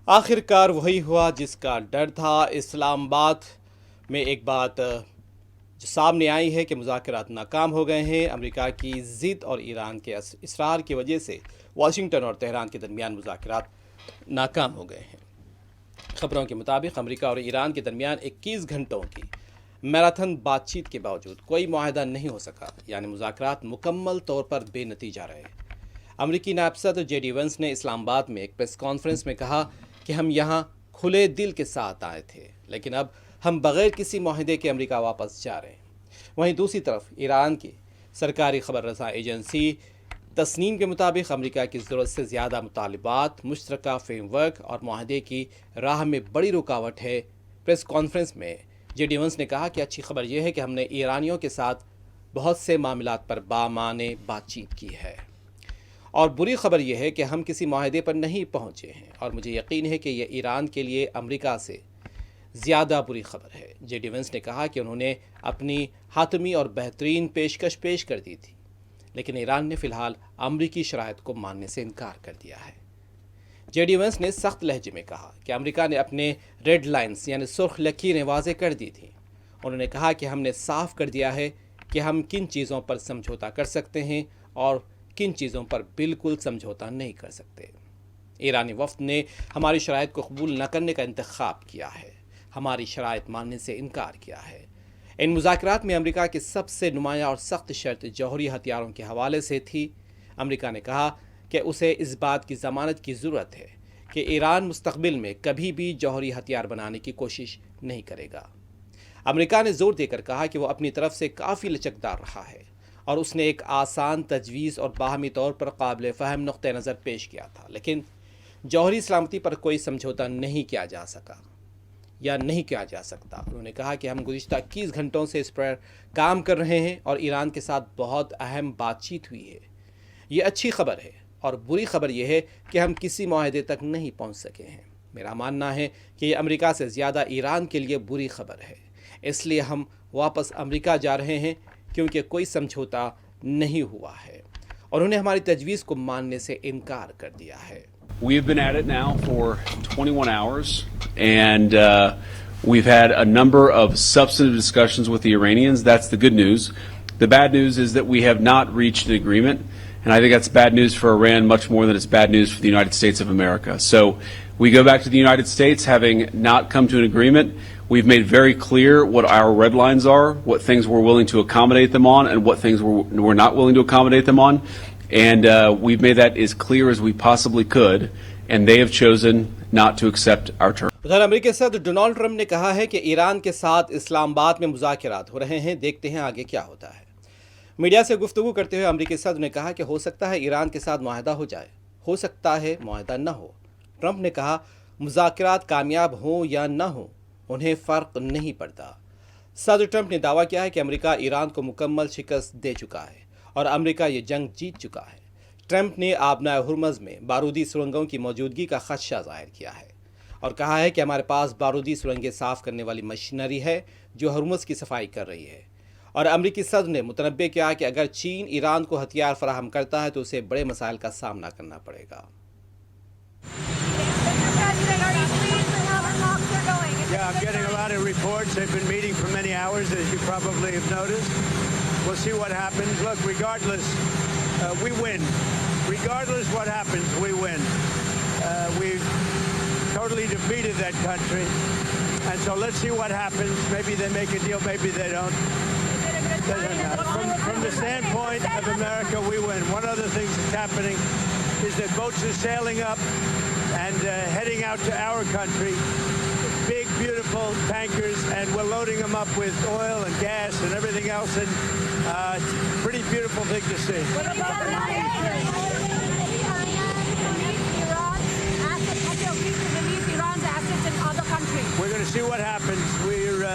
آخر کار وہی ہوا جس کا ڈر تھا۔ اسلام آباد میں ایک بات جو سامنے آئی ہے کہ مذاکرات ناکام ہو گئے ہیں۔ امریکہ کی ضد اور ایران کے اصرار کی وجہ سے واشنگٹن اور تہران کے درمیان مذاکرات ناکام ہو گئے ہیں۔ خبروں کے مطابق امریکہ اور ایران کے درمیان 21 گھنٹوں کی میراتھن بات چیت کے باوجود کوئی معاہدہ نہیں ہو سکا، یعنی مذاکرات مکمل طور پر بے نتیجہ رہے۔ امریکی نائب صدر جے ڈی وینس نے اسلام آباد میں ایک پریس کانفرنس میں کہا کہ ہم یہاں کھلے دل کے ساتھ آئے تھے، لیکن اب ہم بغیر کسی معاہدے کے امریکہ واپس جا رہے ہیں۔ وہیں دوسری طرف ایران کی سرکاری خبر رساں ایجنسی تسنیم کے مطابق امریکہ کی ضرورت سے زیادہ مطالبات، مشترکہ فریم ورک اور معاہدے کی راہ میں بڑی رکاوٹ ہے۔ پریس کانفرنس میں جے ڈی وینس نے کہا کہ اچھی خبر یہ ہے کہ ہم نے ایرانیوں کے ساتھ بہت سے معاملات پر بامعنی بات چیت کی ہے، اور بری خبر یہ ہے کہ ہم کسی معاہدے پر نہیں پہنچے ہیں، اور مجھے یقین ہے کہ یہ ایران کے لیے امریکہ سے زیادہ بری خبر ہے۔ جے ڈی وینس نے کہا کہ انہوں نے اپنی حاتمی اور بہترین پیشکش پیش کر دی تھی، لیکن ایران نے فی الحال امریکی شرائط کو ماننے سے انکار کر دیا ہے۔ جے ڈی وینس نے سخت لہجے میں کہا کہ امریکہ نے اپنے ریڈ لائنز یعنی سرخ لکیریں واضح کر دی تھیں۔ انہوں نے کہا کہ ہم نے صاف کر دیا ہے کہ ہم کن چیزوں پر سمجھوتا کر سکتے ہیں اور کن چیزوں پر بالکل سمجھوتا نہیں کر سکتے۔ ایرانی وفد نے ہماری شرائط کو قبول نہ کرنے کا انتخاب کیا ہے، ہماری شرائط ماننے سے انکار کیا ہے۔ ان مذاکرات میں امریکہ کی سب سے نمایاں اور سخت شرط جوہری ہتھیاروں کے حوالے سے تھی۔ امریکہ نے کہا کہ اسے اس بات کی ضمانت کی ضرورت ہے کہ ایران مستقبل میں کبھی بھی جوہری ہتھیار بنانے کی کوشش نہیں کرے گا۔ امریکہ نے زور دے کر کہا کہ وہ اپنی طرف سے کافی لچکدار رہا ہے، اور اس نے ایک آسان تجویز اور باہمی طور پر قابل فہم نقطہ نظر پیش کیا تھا، لیکن جوہری سلامتی پر کوئی سمجھوتا نہیں کیا جا سکا یا نہیں کیا جا سکتا۔ انہوں نے کہا کہ ہم گزشتہ 21 گھنٹوں سے اس پر کام کر رہے ہیں اور ایران کے ساتھ بہت اہم بات چیت ہوئی ہے۔ یہ اچھی خبر ہے، اور بری خبر یہ ہے کہ ہم کسی معاہدے تک نہیں پہنچ سکے ہیں۔ میرا ماننا ہے کہ یہ امریکہ سے زیادہ ایران کے لیے بری خبر ہے، اس لیے ہم واپس امریکہ جا رہے ہیں کیونکہ کوئی سمجھوتا نہیں ہوا ہے، اور انہیں ہماری تجویز کو ماننے سے انکار کر دیا ہے۔ We've been at it now for 21 hours, and we've had a number of substantive discussions with the Iranians. That's the good news. The bad news is that we have not reached an agreement, and I think that's bad news for Iran much more than it's bad news for the United States of America. So we go back to the United States having not come to an agreement. We've made very clear what our red lines are, what things we're willing to accommodate them on, and what things we're not willing to accommodate them on. And we've made that as clear as we possibly could, and they have chosen not to accept our terms. ادھر امریکی صدر Donald Trump نے کہا ہے کہ ایران کے ساتھ اسلام آباد میں مذاکرات ہو رہے ہیں، دیکھتے ہیں آگے کیا ہوتا ہے۔ میڈیا سے گفتگو کرتے ہوئے امریکی صدر نے کہا کہ ہو سکتا ہے ایران کے ساتھ معاہدہ ہو جائے، ہو سکتا ہے معاہدہ نہ ہو۔ ٹرمپ نے کہا مذاکرات کامیاب ہوں یا نہ ہوں انہیں فرق نہیں پڑتا۔ صدر ٹرمپ نے دعویٰ کیا ہے کہ امریکہ ایران کو مکمل شکست دے چکا ہے اور امریکہ یہ جنگ جیت چکا ہے۔ ٹرمپ نے آبنائے ہرمز میں بارودی سرنگوں کی موجودگی کا خدشہ ظاہر کیا ہے اور کہا ہے کہ ہمارے پاس بارودی سرنگیں صاف کرنے والی مشینری ہے جو ہرمز کی صفائی کر رہی ہے، اور امریکی صدر نے متنبع کیا کہ اگر چین ایران کو ہتھیار فراہم کرتا ہے تو اسے بڑے مسائل کا سامنا کرنا پڑے گا۔ Yeah, I'm getting a lot of reports. They've been meeting for many hours, as you probably have noticed. We'll see what happens. Look, regardless, we win. Regardless what happens, we win. We've totally defeated that country. And so let's see what happens. Maybe they make a deal, maybe they don't. Doesn't matter. From the standpoint of America, we win. One other thing that's happening is that boats are sailing up and heading out to our country. Big, beautiful tankers, and we're loading them up with oil and gas and everything else, and it's a pretty beautiful thing to see. What about the Iran's assets in other countries? We're going to see what happens. We're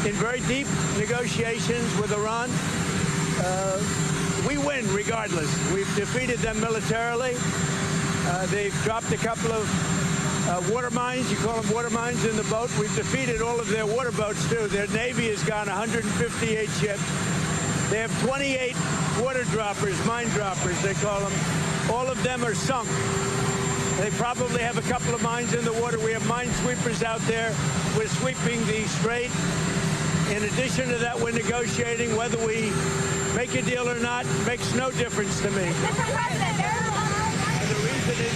in very deep negotiations with Iran. We win regardless. We've defeated them militarily. They've dropped a couple of water mines, you call them water mines, in the boat. We've defeated all of their water boats too. Their Navy has gone 158 ships. They have 28 water droppers, mine droppers they call them. All of them are sunk. They probably have a couple of mines in the water. We have minesweepers out there. We're sweeping the strait. In addition to that, we're negotiating. Whether we make a deal or not makes no difference to me. Mr. President, And the reason is